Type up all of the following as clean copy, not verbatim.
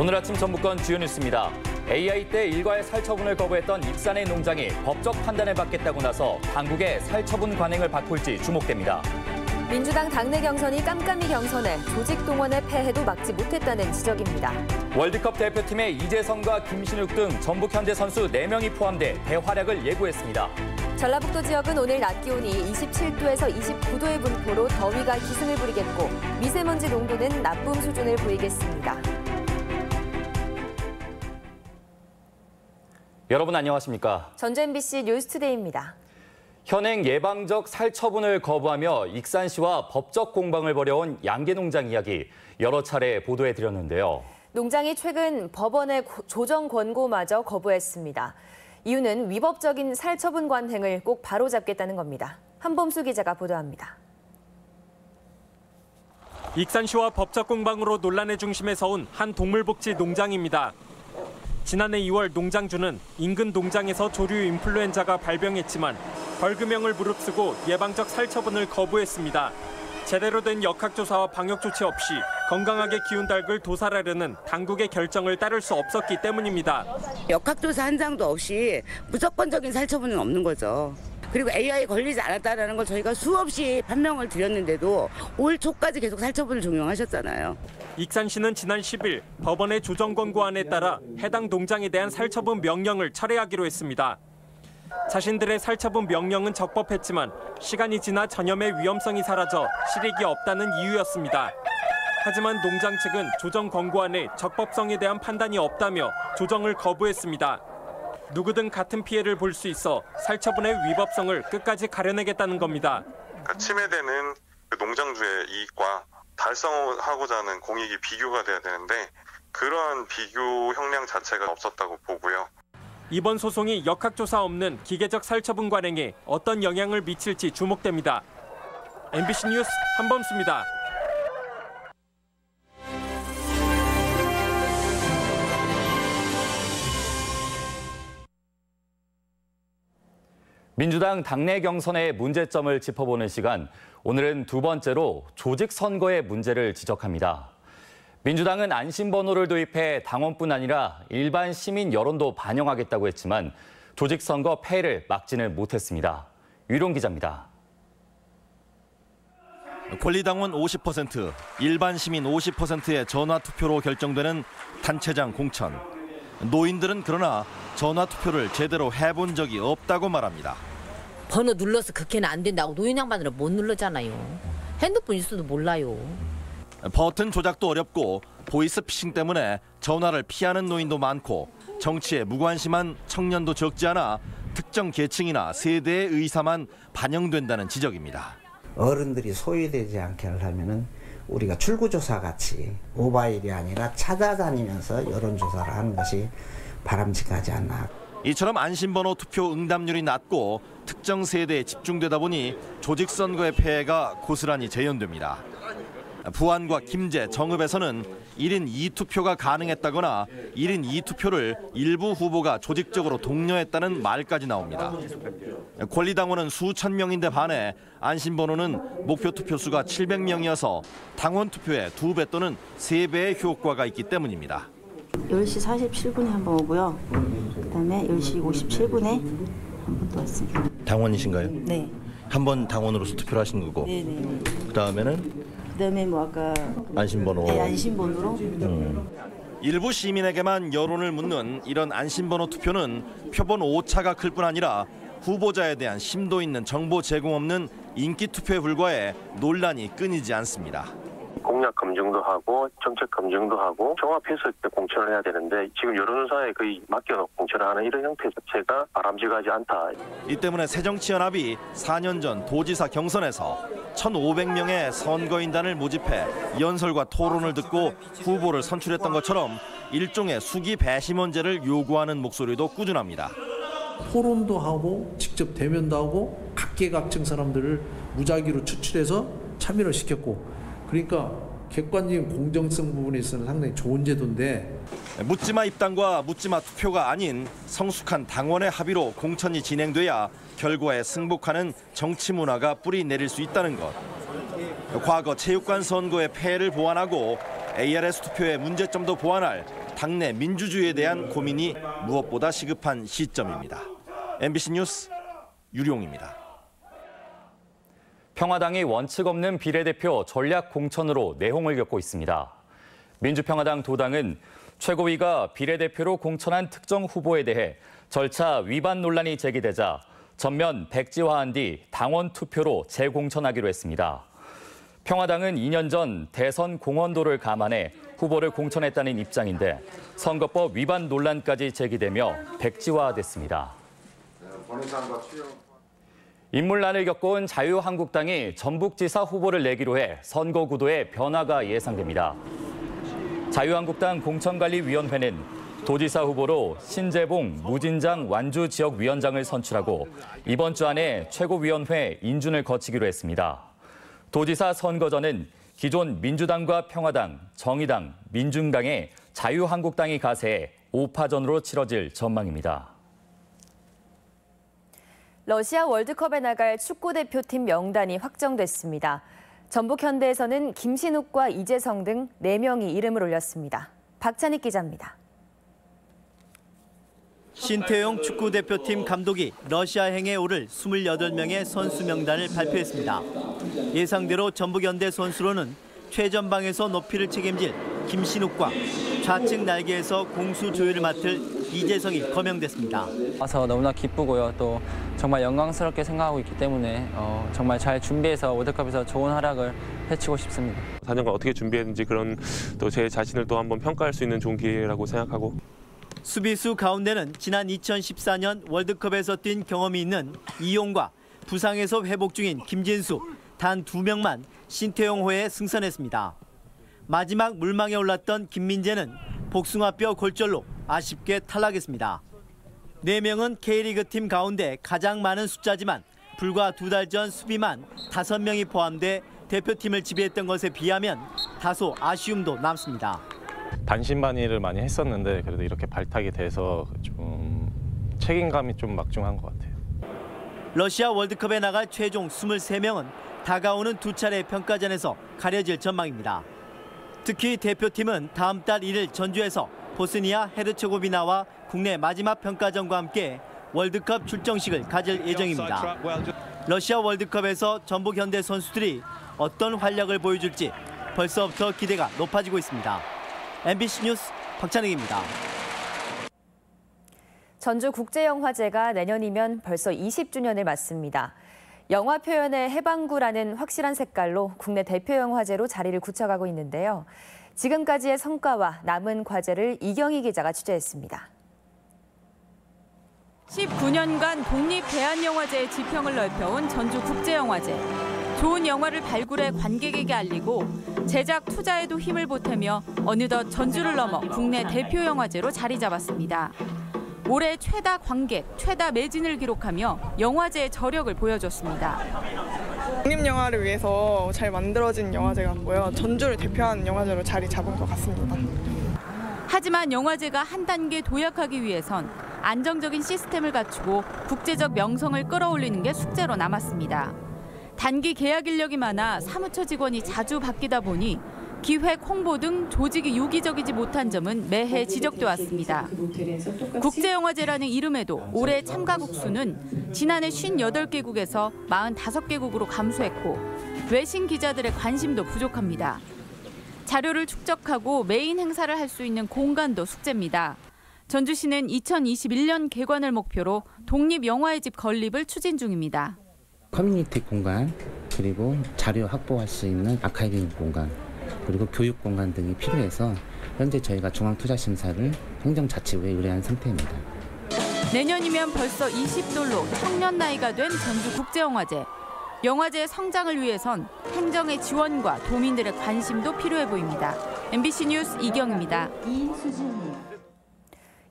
오늘 아침 전북권 주요 뉴스입니다. AI 때 일괄 살처분을 거부했던 익산의 농장이 법적 판단을 받겠다고 나서 당국의 살처분 관행을 바꿀지 주목됩니다. 민주당 당내 경선이 깜깜이 경선에 조직 동원의 폐해도 막지 못했다는 지적입니다. 월드컵 대표팀에 이재성과 김신욱 등 전북 현대 선수 4명이 포함돼 대활약을 예고했습니다. 전라북도 지역은 오늘 낮 기온이 27도에서 29도의 분포로 더위가 기승을 부리겠고 미세먼지 농도는 나쁨 수준을 보이겠습니다. 여러분 안녕하십니까? 전주 MBC 뉴스투데이입니다. 현행 예방적 살처분을 거부하며 익산시와 법적 공방을 벌여온 양계농장 이야기 여러 차례 보도해드렸는데요. 농장이 최근 법원의 조정 권고마저 거부했습니다. 이유는 위법적인 살처분 관행을 꼭 바로잡겠다는 겁니다. 한범수 기자가 보도합니다. 익산시와 법적 공방으로 논란의 중심에 서온 한 동물복지 농장입니다. 지난해 2월 농장주는 인근 농장에서 조류 인플루엔자가 발병했지만 벌금형을 무릅쓰고 예방적 살처분을 거부했습니다. 제대로 된 역학조사와 방역조치 없이 건강하게 기운 닭을 도살하려는 당국의 결정을 따를 수 없었기 때문입니다. 역학조사 한 장도 없이 무조건적인 살처분은 없는 거죠. 그리고 AI 걸리지 않았다는 걸 저희가 수없이 판명을 드렸는데도 올 초까지 계속 살처분을 종용하셨잖아요. 익산시는 지난 10일 법원의 조정 권고안에 따라 해당 농장에 대한 살처분 명령을 철회하기로 했습니다. 자신들의 살처분 명령은 적법했지만 시간이 지나 전염의 위험성이 사라져 실익이 없다는 이유였습니다. 하지만 농장 측은 조정 권고안에 적법성에 대한 판단이 없다며 조정을 거부했습니다. 누구든 같은 피해를 볼 수 있어 살처분의 위법성을 끝까지 가려내겠다는 겁니다. 침해되는 농장주의 이익과 달성하고자 하는 공익이 비교가 돼야 되는데 그러한 비교 형량 자체가 없었다고 보고요. 이번 소송이 역학조사 없는 기계적 살처분 관행에 어떤 영향을 미칠지 주목됩니다. MBC 뉴스 한범수입니다. 민주당 당내 경선의 문제점을 짚어보는 시간, 오늘은 두 번째로 조직 선거의 문제를 지적합니다. 민주당은 안심번호를 도입해 당원뿐 아니라 일반 시민 여론도 반영하겠다고 했지만 조직 선거 폐해를 막지는 못했습니다. 유론 기자입니다. 권리당원 50%, 일반 시민 50%의 전화투표로 결정되는 단체장 공천. 노인들은 그러나 전화투표를 제대로 해본 적이 없다고 말합니다. 번호 눌러서 그렇게는 안 된다고 노인 양반들은 못 누르잖아요. 핸드폰 있어도 몰라요. 버튼 조작도 어렵고 보이스피싱 때문에 전화를 피하는 노인도 많고 정치에 무관심한 청년도 적지 않아 특정 계층이나 세대의 의사만 반영된다는 지적입니다. 어른들이 소외되지 않게 하려면은 우리가 출구조사 같이 모바일이 아니라 찾아다니면서 여론조사를 하는 것이 바람직하지 않나. 이처럼 안심번호 투표 응답률이 낮고 특정 세대에 집중되다 보니 조직선거의 폐해가 고스란히 재현됩니다. 부안과 김제, 정읍에서는 1인 2투표가 가능했다거나 1인 2투표를 일부 후보가 조직적으로 독려했다는 말까지 나옵니다. 권리당원은 수천 명인데 반해 안심번호는 목표 투표수가 700명이어서 당원 투표의 2배 또는 3배의 효과가 있기 때문입니다. 10시 47분에 한 번 오고요. 그다음에 10시 57분에 한 번 또 왔습니다. 당원이신가요? 네. 한 번 당원으로서 투표를 하신 거고. 네네. 그다음에 뭐 아까 안심번호. 네, 안심번호로. 일부 시민에게만 여론을 묻는 이런 안심번호 투표는 표본 오차가 클 뿐 아니라 후보자에 대한 심도 있는 정보 제공 없는 인기 투표에 불과해 논란이 끊이지 않습니다. 공약 검증도 하고 정책 검증도 하고 종합해서 공천을 해야 되는데 지금 여론조사에 거의 맡겨놓고 공천을 하는 이런 형태 자체가 바람직하지 않다. 이 때문에 새정치연합이 4년 전 도지사 경선에서 1,500명의 선거인단을 모집해 연설과 토론을 듣고 후보를 선출했던 것처럼 일종의 수기 배심원제를 요구하는 목소리도 꾸준합니다. 토론도 하고 직접 대면도 하고 각계각층 사람들을 무작위로 추출해서 참여를 시켰고, 그러니까 객관적인 공정성 부분에 있어서는 상당히 좋은 제도인데, 묻지마 입당과 묻지마 투표가 아닌 성숙한 당원의 합의로 공천이 진행돼야 결과에 승복하는 정치 문화가 뿌리 내릴 수 있다는 것. 과거 체육관 선거의 폐해를 보완하고 ARS 투표의 문제점도 보완할 당내 민주주의에 대한 고민이 무엇보다 시급한 시점입니다. MBC 뉴스 유룡입니다. 평화당이 원칙 없는 비례대표 전략 공천으로 내홍을 겪고 있습니다. 민주평화당 도 당은 최고위가 비례대표로 공천한 특정 후보에 대해 절차 위반 논란이 제기되자 전면 백지화한 뒤 당원 투표로 재공천하기로 했습니다. 평화당은 2년 전 대선 공헌도를 감안해 후보를 공천했다는 입장인데 선거법 위반 논란까지 제기되며 백지화됐습니다. 인물난을 겪어온 자유한국당이 전북지사 후보를 내기로 해 선거 구도에 변화가 예상됩니다. 자유한국당 공천관리위원회는 도지사 후보로 신재봉 무진장 완주지역위원장을 선출하고 이번 주 안에 최고위원회 인준을 거치기로 했습니다. 도지사 선거전은 기존 민주당과 평화당, 정의당, 민중당에 자유한국당이 가세해 5파전으로 치러질 전망입니다. 러시아 월드컵에 나갈 축구대표팀 명단이 확정됐습니다. 전북현대에서는 김신욱과 이재성 등 4명이 이름을 올렸습니다. 박찬익 기자입니다. 신태용 축구대표팀 감독이 러시아행에 오를 28명의 선수 명단을 발표했습니다. 예상대로 전북현대 선수로는 최전방에서 높이를 책임질 김신욱과 좌측 날개에서 공수 조율을 맡을 이재성이 거명됐습니다. 와서 너무나 기쁘고요. 또 정말 영광스럽게 생각하고 있기 때문에 정말 잘 준비해서 월드컵에서 좋은 활약을 펼치고 싶습니다. 4년간 어떻게 준비했는지 그런 또 제 자신을 또 한번 평가할 수 있는 좋은 기회라고 생각하고. 수비수 가운데는 지난 2014년 월드컵에서 뛴 경험이 있는 이용과 부상에서 회복 중인 김진수 단 2명만 신태용호에 승선했습니다. 마지막 물망에 올랐던 김민재는 복숭아뼈 골절로 아쉽게 탈락했습니다. 4명은 K리그 팀 가운데 가장 많은 숫자지만 불과 2달 전 수비만 5명이 포함돼 대표팀을 지배했던 것에 비하면 다소 아쉬움도 남습니다. 반신반의를 많이 했었는데 그래도 이렇게 발탁이 돼서 좀 책임감이 좀 막중한 것 같아요. 러시아 월드컵에 나갈 최종 23명은 다가오는 2차례 평가전에서 가려질 전망입니다. 특히 대표팀은 다음 달 1일 전주에서 보스니아 헤르체고비나와 국내 마지막 평가전과 함께 월드컵 출정식을 가질 예정입니다. 러시아 월드컵에서 전북현대 선수들이 어떤 활약을 보여줄지 벌써부터 기대가 높아지고 있습니다. MBC 뉴스 박찬익입니다. 전주국제영화제가 내년이면 벌써 20주년을 맞습니다. 영화 표현의 해방구라는 확실한 색깔로 국내 대표 영화제로 자리를 굳혀가고 있는데요. 지금까지의 성과와 남은 과제를 이경희 기자가 취재했습니다. 19년간 독립대한영화제의 지평을 넓혀온 전주국제영화제. 좋은 영화를 발굴해 관객에게 알리고 제작 투자에도 힘을 보태며 어느덧 전주를 넘어 국내 대표 영화제로 자리 잡았습니다. 올해 최다 관객, 최다 매진을 기록하며 영화제의 저력을 보여줬습니다. 독립영화를 위해서 잘 만들어진 영화제 같고요. 전주를 대표하는 영화제로 자리 잡은 것 같습니다. 하지만 영화제가 한 단계 도약하기 위해선 안정적인 시스템을 갖추고 국제적 명성을 끌어올리는 게 숙제로 남았습니다. 단기 계약 인력이 많아 사무처 직원이 자주 바뀌다 보니 기획, 홍보 등 조직이 유기적이지 못한 점은 매해 지적돼 왔습니다. 국제영화제라는 이름에도 올해 참가국 수는 지난해 58개국에서 45개국으로 감소했고 외신 기자들의 관심도 부족합니다. 자료를 축적하고 메인 행사를 할 수 있는 공간도 숙제입니다. 전주시는 2021년 개관을 목표로 독립영화의 집 건립을 추진 중입니다. 커뮤니티 공간, 그리고 자료 확보할 수 있는 아카이빙 공간, 그리고 교육 공간 등이 필요해서 현재 저희가 중앙투자심사를 행정자치부에 의뢰한 상태입니다. 내년이면 벌써 20돌로 청년 나이가 된 전주국제영화제. 영화제의 성장을 위해선 행정의 지원과 도민들의 관심도 필요해 보입니다. MBC 뉴스 이경입니다.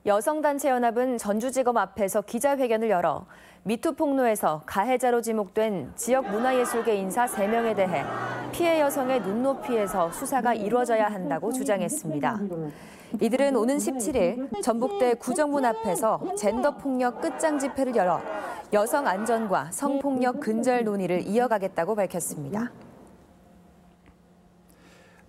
여성단체연합은 전주지검 앞에서 기자회견을 열어 미투 폭로에서 가해자로 지목된 지역 문화예술계 인사 3명에 대해 피해 여성의 눈높이에서 수사가 이루어져야 한다고 주장했습니다. 이들은 오는 17일 전북대 구정문 앞에서 젠더폭력 끝장 집회를 열어 여성 안전과 성폭력 근절 논의를 이어가겠다고 밝혔습니다.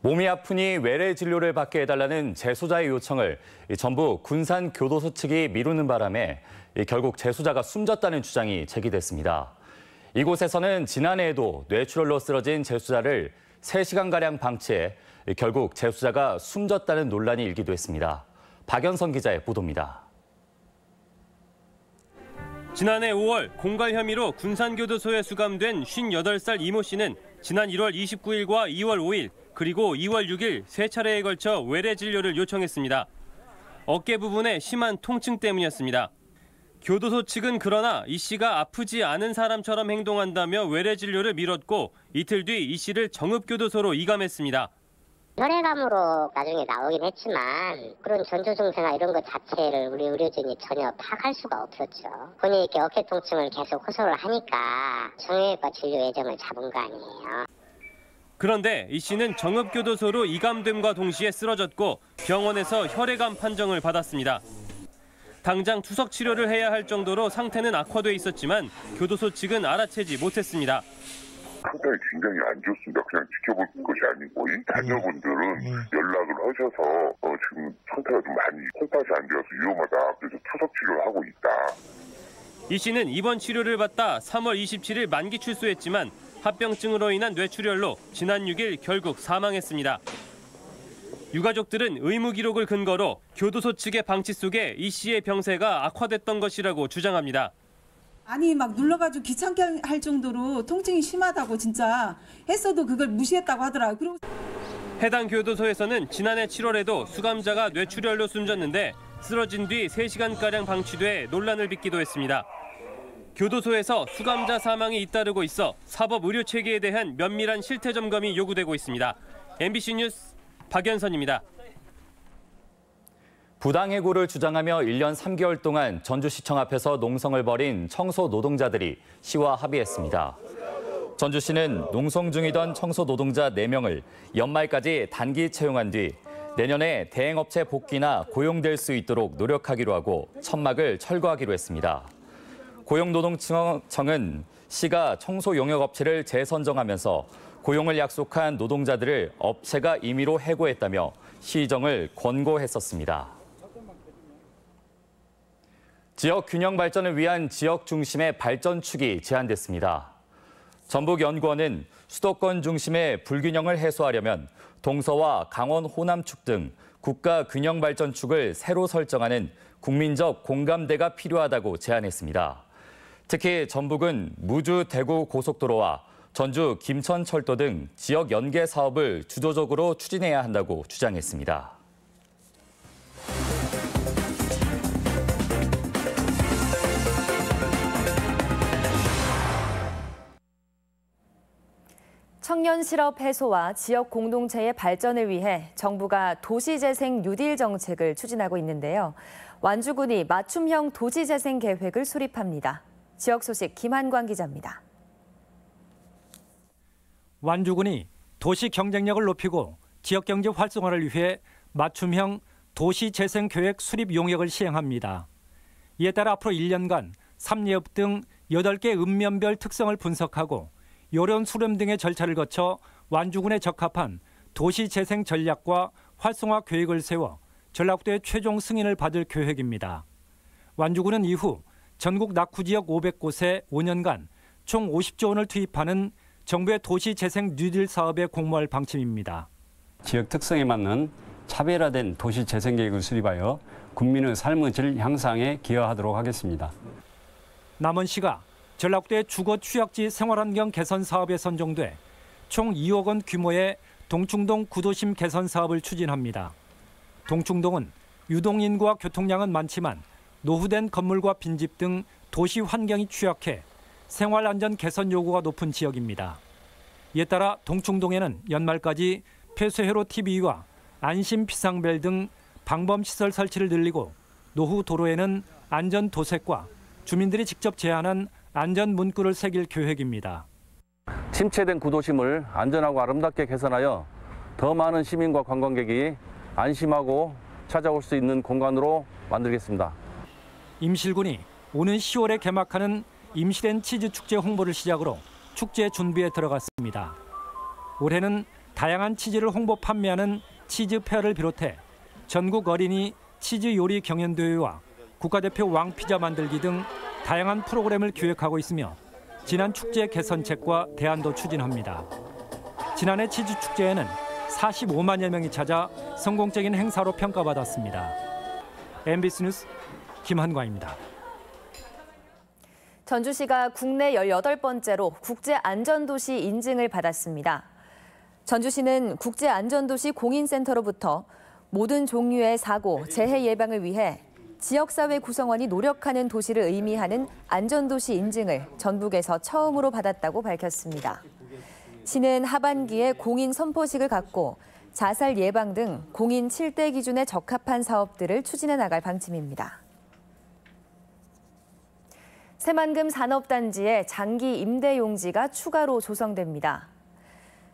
몸이 아프니 외래 진료를 받게 해달라는 재소자의 요청을 전북 군산교도소 측이 미루는 바람에 결국 재소자가 숨졌다는 주장이 제기됐습니다. 이곳에서는 지난해에도 뇌출혈로 쓰러진 재소자를 3시간가량 방치해 결국 재소자가 숨졌다는 논란이 일기도 했습니다. 박연선 기자의 보도입니다. 지난해 5월 공갈 혐의로 군산교도소에 수감된 58살 이모 씨는 지난 1월 29일과 2월 5일 그리고 2월 6일 3차례에 걸쳐 외래 진료를 요청했습니다. 어깨 부분에 심한 통증 때문이었습니다. 교도소 측은 그러나 이 씨가 아프지 않은 사람처럼 행동한다며 외래 진료를 미뤘고 이틀 뒤 이 씨를 정읍교도소로 이감했습니다. 혈액암으로 나중에 나오긴 했지만 그런 전조 증세나 이런 것 자체를 우리 의료진이 전혀 파악할 수가 없었죠. 본인이 이렇게 어깨 통증을 계속 호소를 하니까 정형외과 진료 예정을 잡은 거 아니에요. 그런데 이 씨는 정읍교도소로 이감됨과 동시에 쓰러졌고 병원에서 혈액암 판정을 받았습니다. 당장 투석 치료를 해야 할 정도로 상태는 악화돼 있었지만 교도소 측은 알아채지 못했습니다. 상태가 굉장히 안 좋습니다. 그냥 지켜볼 것이 아니고 이 자녀분들은 연락을 하셔서 지금 상태가 좀 많이 콩팥이 안 되어서 위험하다. 그래서 투석 치료를 하고 있다. 이 씨는 입원 치료를 받다 3월 27일 만기 출소했지만 합병증으로 인한 뇌출혈로 지난 6일 결국 사망했습니다. 유가족들은 의무 기록을 근거로 교도소 측의 방치 속에 이 씨의 병세가 악화됐던 것이라고 주장합니다. 아니 막 눌러가지고 귀찮게 할 정도로 통증이 심하다고 진짜 했어도 그걸 무시했다고 하더라고요. 그리고 해당 교도소에서는 지난해 7월에도 수감자가 뇌출혈로 숨졌는데 쓰러진 뒤 3시간가량 방치돼 논란을 빚기도 했습니다. 교도소에서 수감자 사망이 잇따르고 있어 사법 의료 체계에 대한 면밀한 실태 점검이 요구되고 있습니다. MBC 뉴스 박연선입니다. 부당해고를 주장하며 1년 3개월 동안 전주시청 앞에서 농성을 벌인 청소 노동자들이 시와 합의했습니다. 전주시는 농성 중이던 청소 노동자 4명을 연말까지 단기 채용한 뒤 내년에 대행업체 복귀나 고용될 수 있도록 노력하기로 하고 천막을 철거하기로 했습니다. 고용노동청은 시가 청소 용역업체를 재선정하면서 고용을 약속한 노동자들을 업체가 임의로 해고했다며 시정을 권고했었습니다. 지역 균형 발전을 위한 지역 중심의 발전축이 제안됐습니다. 전북연구원은 수도권 중심의 불균형을 해소하려면 동서와 강원 호남축 등 국가 균형 발전축을 새로 설정하는 국민적 공감대가 필요하다고 제안했습니다. 특히 전북은 무주 대구 고속도로와 전주 김천철도 등 지역 연계 사업을 주도적으로 추진해야 한다고 주장했습니다. 청년 실업 해소와 지역 공동체의 발전을 위해 정부가 도시재생 뉴딜 정책을 추진하고 있는데요. 완주군이 맞춤형 도시재생 계획을 수립합니다. 지역 소식 김한광 기자입니다. 완주군이 도시 경쟁력을 높이고 지역 경제 활성화를 위해 맞춤형 도시재생 계획 수립 용역을 시행합니다. 이에 따라 앞으로 1년간 3예업 등 8개 읍면별 특성을 분석하고 요령 수렴 등의 절차를 거쳐 완주군에 적합한 도시재생 전략과 활성화 계획을 세워 전라도의 최종 승인을 받을 계획입니다. 완주군은 이후 전국 낙후지역 500곳에 5년간 총 50조 원을 투입하는 정부의 도시재생 뉴딜 사업에 공모할 방침입니다. 지역 특성에 맞는 차별화된 도시재생 계획을 수립하여 국민의 삶의 질 향상에 기여하도록 하겠습니다. 남원시가 전라도의 주거 취약지 생활환경 개선 사업에 선정돼 총 2억 원 규모의 동충동 구도심 개선 사업을 추진합니다. 동충동은 유동인구와 교통량은 많지만 노후된 건물과 빈집 등 도시 환경이 취약해 생활안전 개선 요구가 높은 지역입니다. 이에 따라 동충동에는 연말까지 폐쇄회로 TV와 안심 비상벨 등 방범시설 설치를 늘리고 노후 도로에는 안전 도색과 주민들이 직접 제안한 안전 문구를 새길 계획입니다. 침체된 구도심을 안전하고 아름답게 개선하여 더 많은 시민과 관광객이 안심하고 찾아올 수 있는 공간으로 만들겠습니다. 임실군이 오는 10월에 개막하는 임실앤 치즈축제 홍보를 시작으로 축제 준비에 들어갔습니다. 올해는 다양한 치즈를 홍보 판매하는 치즈 페어를 비롯해 전국 어린이 치즈 요리 경연대회와 국가대표 왕피자 만들기 등 다양한 프로그램을 기획하고 있으며 지난 축제 개선책과 대안도 추진합니다. 지난해 치즈 축제에는 45만여 명이 찾아 성공적인 행사로 평가받았습니다. MBC 뉴스 김한과입니다. 전주시가 국내 18번째로 국제안전도시 인증을 받았습니다. 전주시는 국제안전도시 공인센터로부터 모든 종류의 사고, 재해 예방을 위해 지역사회 구성원이 노력하는 도시를 의미하는 안전도시 인증을 전북에서 처음으로 받았다고 밝혔습니다. 시는 하반기에 공인 선포식을 갖고 자살 예방 등 공인 7대 기준에 적합한 사업들을 추진해 나갈 방침입니다. 새만금 산업단지에 장기 임대 용지가 추가로 조성됩니다.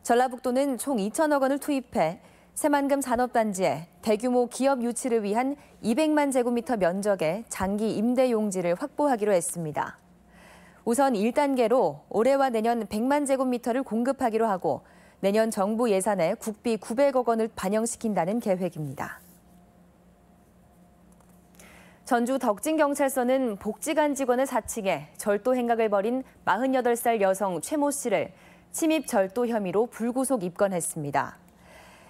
전라북도는 총 2천억 원을 투입해 새만금 산업단지에 대규모 기업 유치를 위한 200만 제곱미터 면적의 장기 임대 용지를 확보하기로 했습니다. 우선 1단계로 올해와 내년 100만 제곱미터를 공급하기로 하고 내년 정부 예산에 국비 900억 원을 반영시킨다는 계획입니다. 전주 덕진경찰서는 복지관 직원을 사칭해 절도 행각을 벌인 48살 여성 최모 씨를 침입 절도 혐의로 불구속 입건했습니다.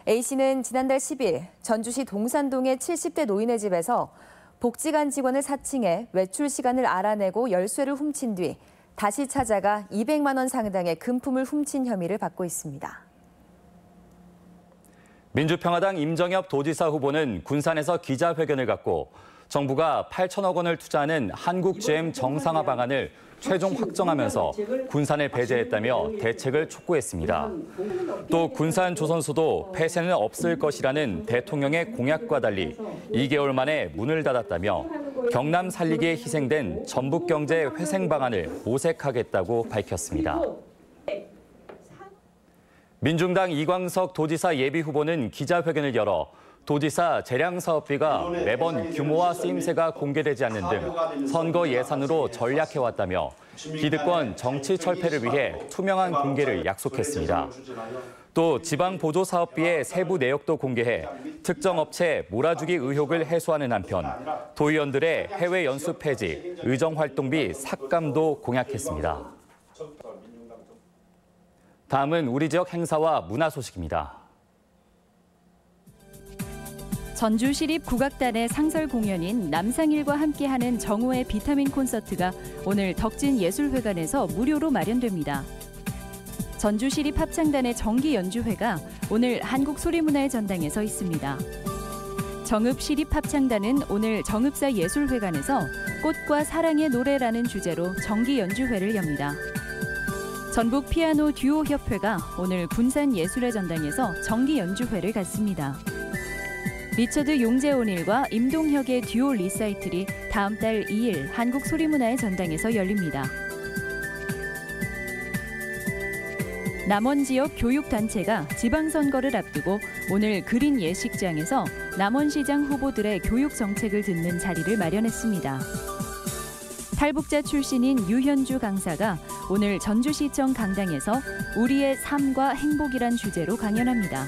A씨는 지난달 10일 전주시 동산동의 70대 노인의 집에서 복지관 직원을 사칭해 외출 시간을 알아내고 열쇠를 훔친 뒤 다시 찾아가 200만 원 상당의 금품을 훔친 혐의를 받고 있습니다. 민주평화당 임정엽 도지사 후보는 군산에서 기자회견을 갖고 정부가 8천억 원을 투자하는 한국 GM 정상화 방안을 최종 확정하면서 군산을 배제했다며 대책을 촉구했습니다. 또 군산 조선소도 폐쇄는 없을 것이라는 대통령의 공약과 달리 2개월 만에 문을 닫았다며 경남 살리기에 희생된 전북경제 회생 방안을 모색하겠다고 밝혔습니다. 민중당 이광석 도지사 예비후보는 기자회견을 열어 도지사 재량 사업비가 매번 규모와 쓰임새가 공개되지 않는 등 선거 예산으로 전략해왔다며 기득권 정치 철폐를 위해 투명한 공개를 약속했습니다. 또 지방 보조 사업비의 세부 내역도 공개해 특정 업체 몰아주기 의혹을 해소하는 한편 도의원들의 해외 연수 폐지, 의정 활동비 삭감도 공약했습니다. 다음은 우리 지역 행사와 문화 소식입니다. 전주시립 국악단의 상설 공연인 남상일과 함께하는 정호의 비타민 콘서트가 오늘 덕진예술회관에서 무료로 마련됩니다. 전주시립 합창단의 정기 연주회가 오늘 한국소리문화의 전당에서 있습니다. 정읍시립합창단은 오늘 정읍사예술회관에서 꽃과 사랑의 노래라는 주제로 정기 연주회를 엽니다. 전북 피아노 듀오 협회가 오늘 군산예술의 전당에서 정기 연주회를 갖습니다. 리처드 용재온일과 임동혁의 듀오 리사이틀이 다음 달 2일 한국소리문화의 전당에서 열립니다. 남원 지역 교육단체가 지방선거를 앞두고 오늘 그린 예식장에서 남원시장 후보들의 교육 정책을 듣는 자리를 마련했습니다. 탈북자 출신인 유현주 강사가 오늘 전주시청 강당에서 우리의 삶과 행복이란 주제로 강연합니다.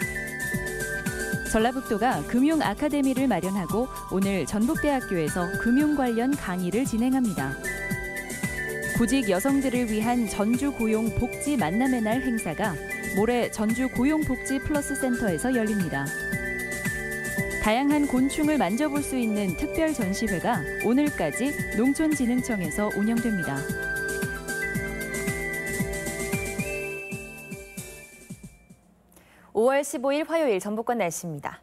전라북도가 금융 아카데미를 마련하고 오늘 전북대학교에서 금융 관련 강의를 진행합니다. 구직 여성들을 위한 전주 고용 복지 만남의 날 행사가 모레 전주 고용복지 플러스 센터에서 열립니다. 다양한 곤충을 만져볼 수 있는 특별 전시회가 오늘까지 농촌진흥청에서 운영됩니다. (5월 15일) 화요일 전북권 날씨입니다.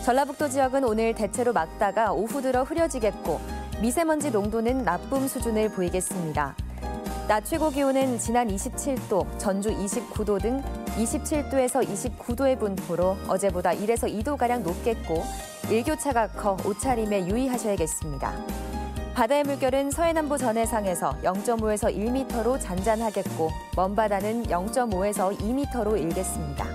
전라북도 지역은 오늘 대체로 맑다가 오후 들어 흐려지겠고 미세먼지 농도는 나쁨 수준을 보이겠습니다. 낮 최고 기온은 지난 27도, 전주 29도 등 27도에서 29도의 분포로 어제보다 1에서 2도가량 높겠고 일교차가 커 옷차림에 유의하셔야겠습니다. 바다의 물결은 서해남부 전해상에서 0.5에서 1m로 잔잔하겠고 먼바다는 0.5에서 2m로 일겠습니다.